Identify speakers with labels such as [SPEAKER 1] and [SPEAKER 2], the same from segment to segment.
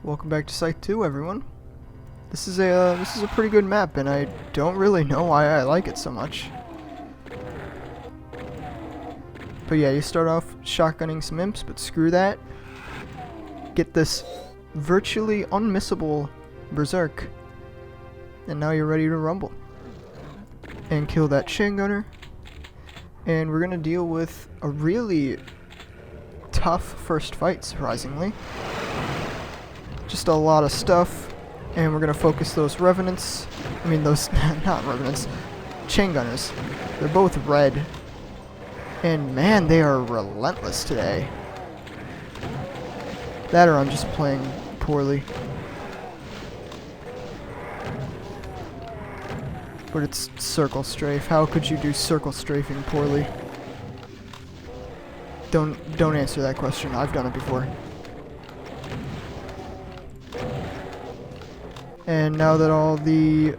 [SPEAKER 1] Welcome back to Scythe 2, everyone. This is a pretty good map, and I don't really know why I like it so much. But yeah, you start off shotgunning some imps, but screw that. Get this virtually unmissable berserk, and now you're ready to rumble and kill that chain gunner. And we're gonna deal with a really tough first fight, surprisingly. Just a lot of stuff, and we're gonna focus those revenants. I mean those not revenants, chain gunners. They're both red, and man, they are relentless today. That or I'm just playing poorly. But it's circle strafe. How could you do circle strafing poorly? Don't answer that question. I've done it before. And now that all the...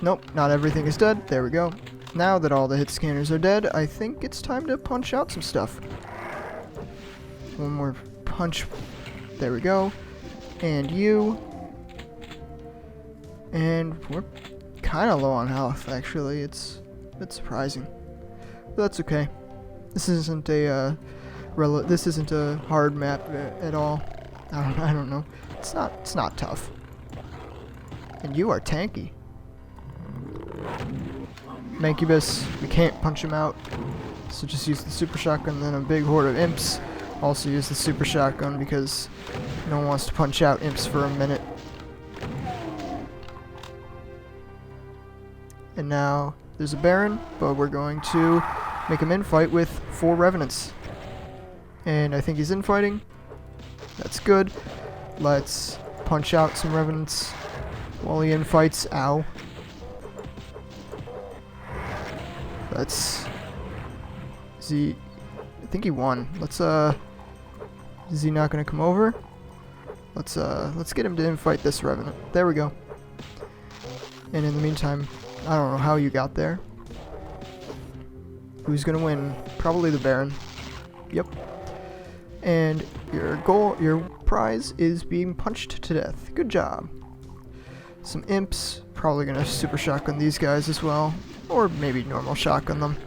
[SPEAKER 1] Nope, not everything is dead. There we go. Now that all the hit scanners are dead, I think it's time to punch out some stuff. One more punch. There we go. And you. And we're kind of low on health, actually. It's surprising. But that's okay. This isn't a hard map at all. I don't know. It's not tough. And you are tanky. Mancubus, we can't punch him out, so just use the super shotgun. Then a big horde of imps also use the super shotgun because no one wants to punch out imps for a minute. And now there's a Baron, but we're going to make him infight with 4 revenants. And I think he's infighting. That's good. Let's punch out some revenants while he infights. Ow. Let's... I think he won. Let's, is he not gonna come over? Let's get him to infight this revenant. There we go. And in the meantime, I don't know how you got there. Who's gonna win? Probably the Baron. Yep. And your prize is being punched to death. Good job. Some imps, probably gonna super shotgun these guys as well, or maybe normal shotgun them.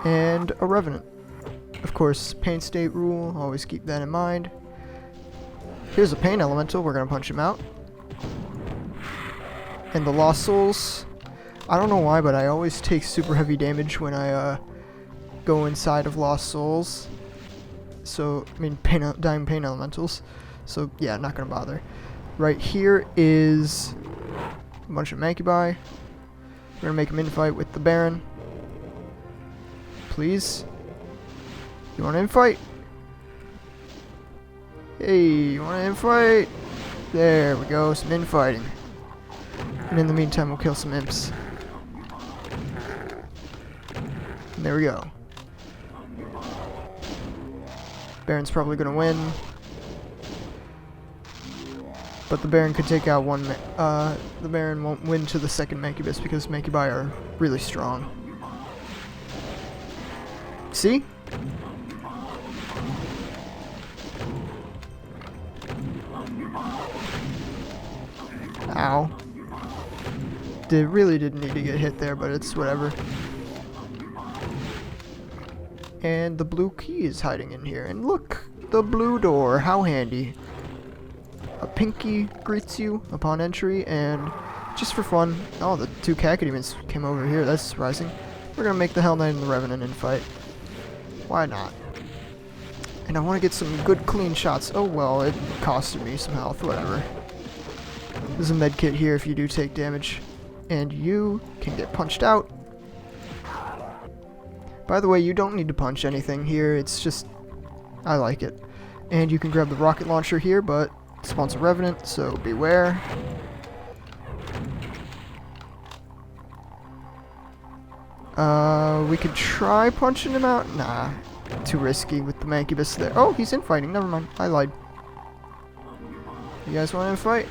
[SPEAKER 1] And a revenant. Of course, pain state rule, always keep that in mind. Here's a pain elemental, we're gonna punch him out. And the lost souls, I don't know why, but I always take super heavy damage when I go inside of lost souls. So, I mean, dying pain elementals. So, yeah, not gonna bother. Right here is a bunch of Mancubi. We're gonna make him infight with the Baron. Please. You wanna infight? Hey, you wanna infight? There we go, some infighting. And in the meantime, we'll kill some imps. And there we go. Baron's probably gonna win. But the Baron could take out one. The Baron won't win to the second Mancubus because Mancubi are really strong. See? Ow. Really didn't need to get hit there, but it's whatever. And the blue key is hiding in here. And look, the blue door. How handy. A pinky greets you upon entry, and just for fun, oh, the 2 Cacodemons came over here. That's surprising. We're gonna make the Hell Knight and the Revenant infight. Why not? And I want to get some good clean shots. Oh well, it costed me some health. Whatever. There's a med kit here if you do take damage, and you can get punched out. By the way, you don't need to punch anything here. It's just, I like it. And you can grab the rocket launcher here, but it spawns a revenant, so beware. We could try punching him out. Nah, too risky with the Mancubus there. Oh, he's infighting. Never mind. I lied. You guys want to fight?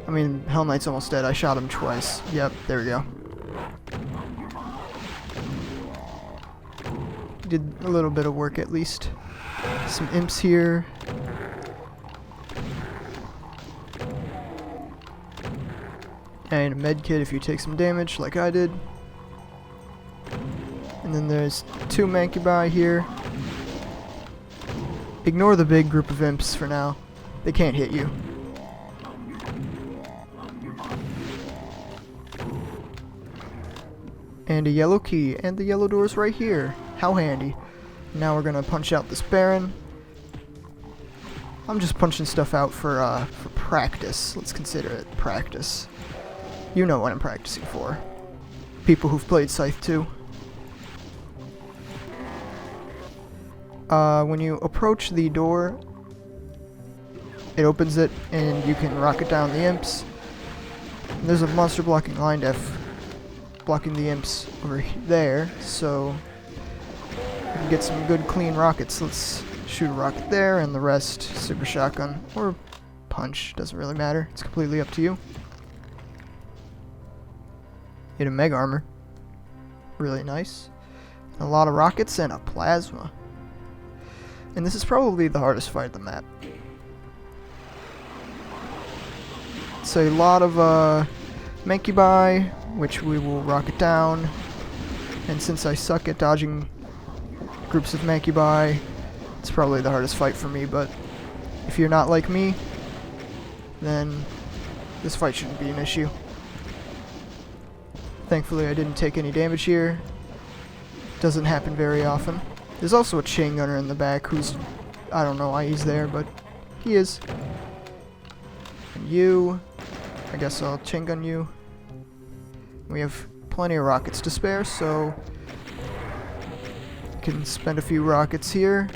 [SPEAKER 1] I mean, Hell Knight's almost dead. I shot him twice. Yep, there we go. did a little bit of work at least. Some imps here. And a med kit if you take some damage like I did. And then there's 2 mancubi here. Ignore the big group of imps for now. They can't hit you. And a yellow key, and the yellow door's right here. How handy. Now we're gonna punch out this Baron. I'm just punching stuff out for practice. Let's consider it practice. You know what I'm practicing for. People who've played Scythe too. When you approach the door, it opens it, and you can rocket down the imps. And there's a monster blocking line def blocking the imps over there, so we can get some good clean rockets. Let's shoot a rocket there, and the rest super shotgun or punch, doesn't really matter. It's completely up to you. Hit a mega armor, really nice. A lot of rockets and a plasma. And this is probably the hardest fight of the map. It's a lot of mancubi, which we will rocket down. And since I suck at dodging groups of mancubi, it's probably the hardest fight for me, but if you're not like me, then this fight shouldn't be an issue. Thankfully I didn't take any damage here. Doesn't happen very often. There's also a chain gunner in the back who's, I don't know why he's there, but he is. And you, I guess I'll chain gun you. We have plenty of rockets to spare, so you can spend a few rockets here.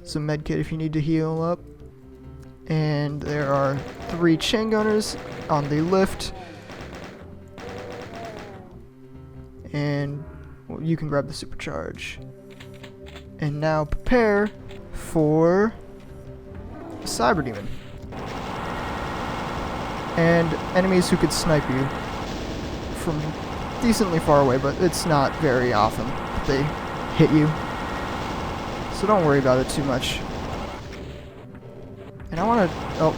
[SPEAKER 1] Some medkit if you need to heal up. And there are 3 chain gunners on the lift. And well, you can grab the supercharge. And now prepare for a cyber demon. And enemies who could snipe you from decently far away, but it's not very often that they hit you. So don't worry about it too much. And I want to... oh,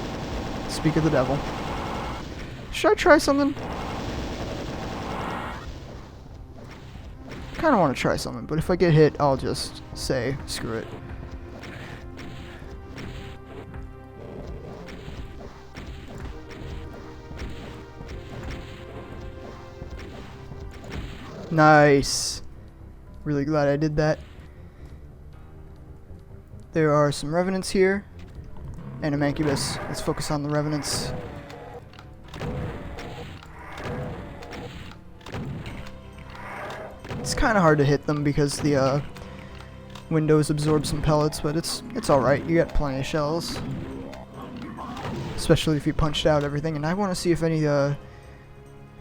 [SPEAKER 1] speak of the devil. Should I try something? I kind of want to try something, but if I get hit, I'll just say, screw it. Nice. Really glad I did that. There are some revenants here and a mancubus. Let's focus on the revenants. It's kind of hard to hit them because the windows absorb some pellets, but it's alright. You got plenty of shells. Especially if you punched out everything. And I want to see if any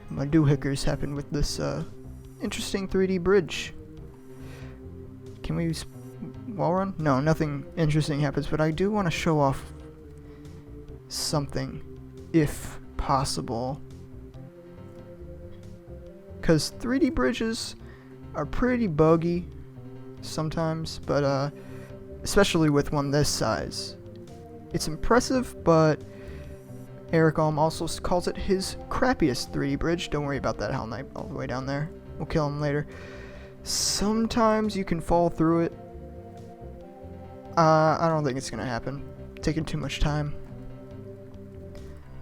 [SPEAKER 1] my doohickers happen with this interesting 3D bridge. Can we wall run? No, nothing interesting happens, but I do want to show off something, if possible. Because 3D bridges are pretty buggy sometimes, but especially with one this size. It's impressive, but Eric Alm also calls it his crappiest 3D bridge. Don't worry about that Hell Knight all the way down there. We'll kill him later. Sometimes you can fall through it. I don't think it's gonna happen. Taking too much time.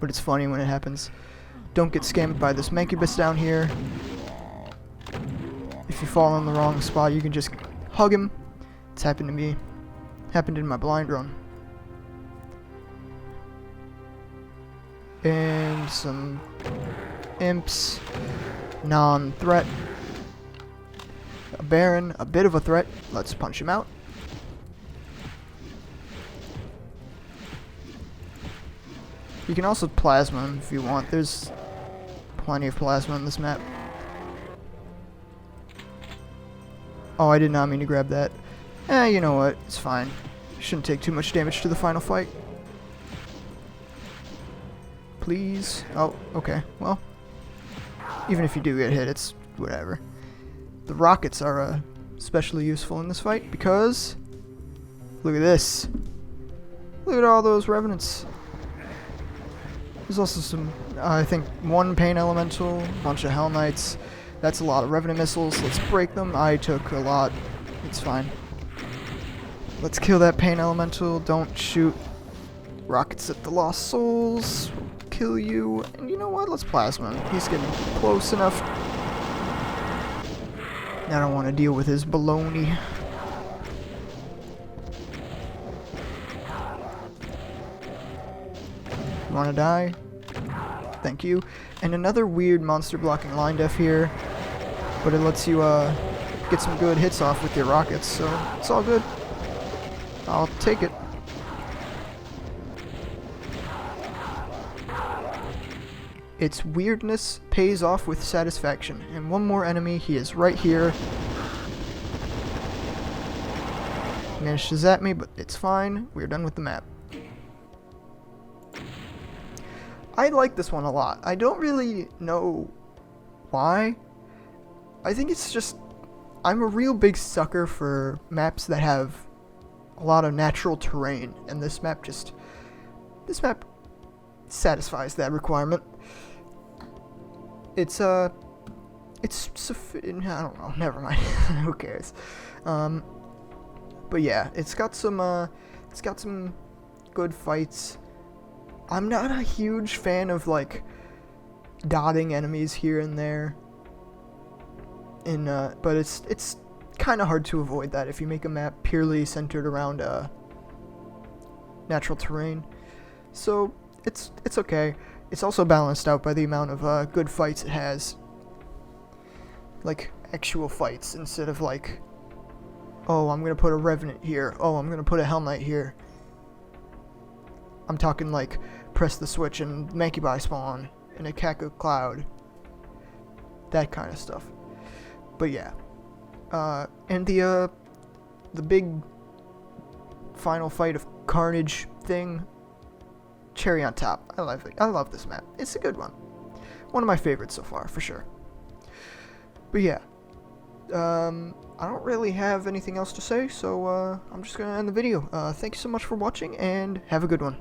[SPEAKER 1] But it's funny when it happens. Don't get scammed by this mancubus down here. If you fall in the wrong spot, you can just hug him. It's happened to me. Happened in my blind run. And some imps. Non-threat. A Baron, a bit of a threat. Let's punch him out. You can also plasma him if you want. There's plenty of plasma on this map. Oh, I did not mean to grab that. You know what? It's fine. Shouldn't take too much damage to the final fight. Please. Oh, okay. Well, even if you do get hit, it's whatever. The rockets are especially useful in this fight because look at this. Look at all those revenants. There's also some, I think, one pain elemental, a bunch of hell knights. That's a lot of revenant missiles. Let's break them. I took a lot. It's fine. Let's kill that pain elemental. Don't shoot rockets at the lost souls. Kill you. And you know what? Let's plasma him. He's getting close enough. I don't want to deal with his baloney. You want to die? Thank you. And another weird monster blocking line def here, but it lets you get some good hits off with your rockets, so it's all good. I'll take it. Its weirdness pays off with satisfaction. And one more enemy, he is right here. Managed to zap me, but it's fine. We're done with the map. I like this one a lot. I don't really know why. I think it's just, I'm a real big sucker for maps that have a lot of natural terrain, and this map satisfies that requirement. I don't know, never mind. Who cares? But yeah, it's got some good fights. I'm not a huge fan of like dotting enemies here and there. But it's kind of hard to avoid that if you make a map purely centered around natural terrain. So it's okay. It's also balanced out by the amount of good fights it has. Like actual fights instead of like, oh, I'm gonna put a revenant here. Oh, I'm gonna put a hell knight here. I'm talking like press the switch and Mancubi spawn in a Kaku cloud. That kind of stuff. But yeah. And the big final fight of Carnage thing, cherry on top. I love it. I love this map. It's a good one. One of my favorites so far, for sure. But yeah. I don't really have anything else to say, so I'm just gonna end the video. Thank you so much for watching, and have a good one.